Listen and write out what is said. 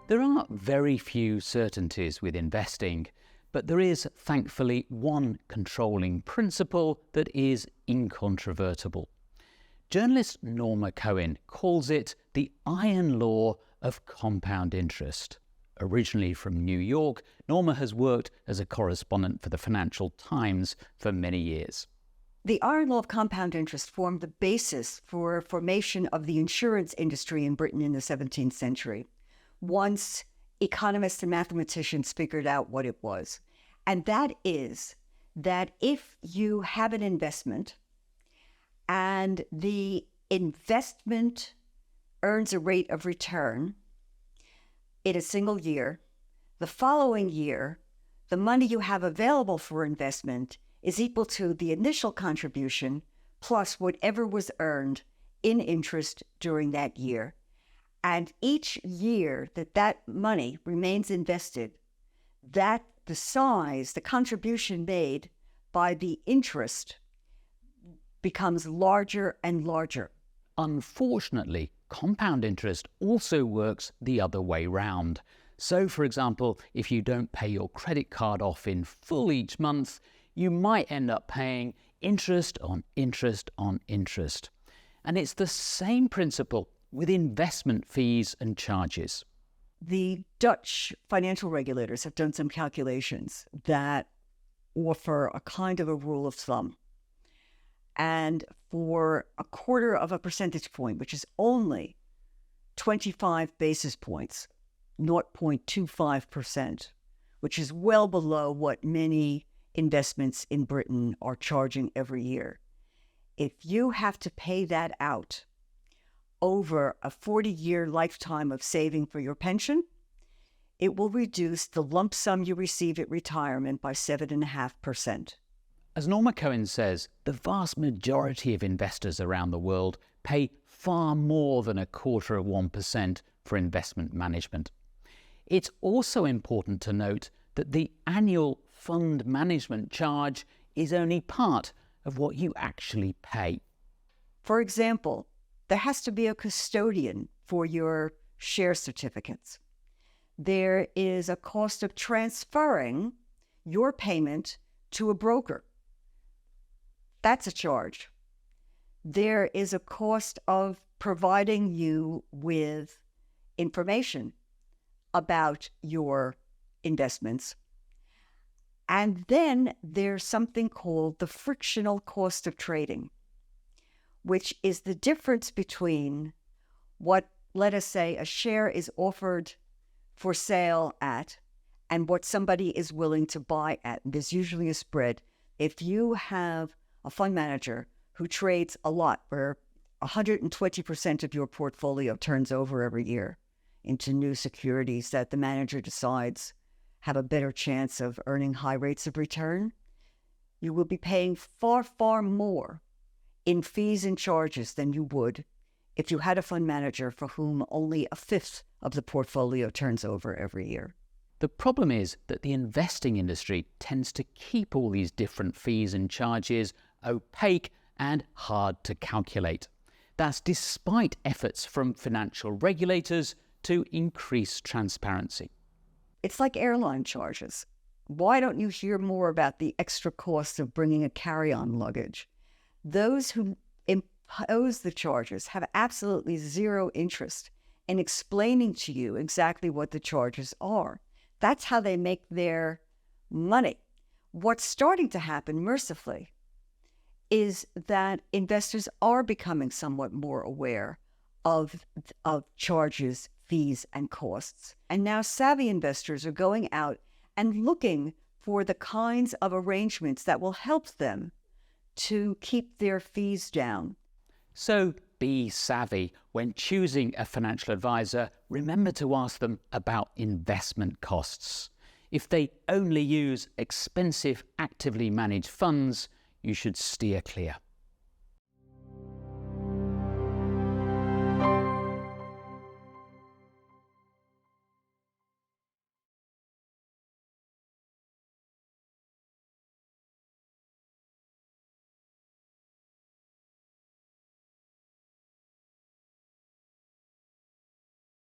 There are very few certainties with investing, but there is thankfully one controlling principle that is incontrovertible. Journalist Norma Cohen calls it the iron law of compound interest. Originally from New York, Norma has worked as a correspondent for the Financial Times for many years. The iron law of compound interest formed the basis for formation of the insurance industry in Britain in the 17th century, once economists and mathematicians figured out what it was. And that is that if you have an investment and the investment earns a rate of return in a single year, the following year, the money you have available for investment is equal to the initial contribution plus whatever was earned in interest during that year. And each year that that money remains invested, that the size, the contribution made by the interest becomes larger and larger. Unfortunately, compound interest also works the other way round. So, for example, if you don't pay your credit card off in full each month, you might end up paying interest on interest on interest. And it's the same principle with investment fees and charges. The Dutch financial regulators have done some calculations that offer a kind of a rule of thumb. And for a quarter of a percentage point, which is only 25 basis points, 0.25%, which is well below what many investments in Britain are charging every year. If you have to pay that out over a 40-year lifetime of saving for your pension, it will reduce the lump sum you receive at retirement by 7.5%. As Norma Cohen says, the vast majority of investors around the world pay far more than 0.25% for investment management. It's also important to note that the annual fund management charge is only part of what you actually pay. For example, there has to be a custodian for your share certificates. There is a cost of transferring your payment to a broker. That's a charge. There is a cost of providing you with information about your investments. And then there's something called the frictional cost of trading, which is the difference between what, let us say, a share is offered for sale at and what somebody is willing to buy at. There's usually a spread. If you have a fund manager who trades a lot, where 120% of your portfolio turns over every year into new securities that the manager decides have a better chance of earning high rates of return, you will be paying far, far more in fees and charges than you would if you had a fund manager for whom only a fifth of the portfolio turns over every year. The problem is that the investing industry tends to keep all these different fees and charges opaque and hard to calculate. That's despite efforts from financial regulators to increase transparency. It's like airline charges. Why don't you hear more about the extra cost of bringing a carry-on luggage? Those who impose the charges have absolutely zero interest in explaining to you exactly what the charges are. That's how they make their money. What's starting to happen, mercifully, is that investors are becoming somewhat more aware of charges, fees, and costs. And now savvy investors are going out and looking for the kinds of arrangements that will help them to keep their fees down. So be savvy. When choosing a financial advisor, remember to ask them about investment costs. If they only use expensive, actively managed funds, you should steer clear.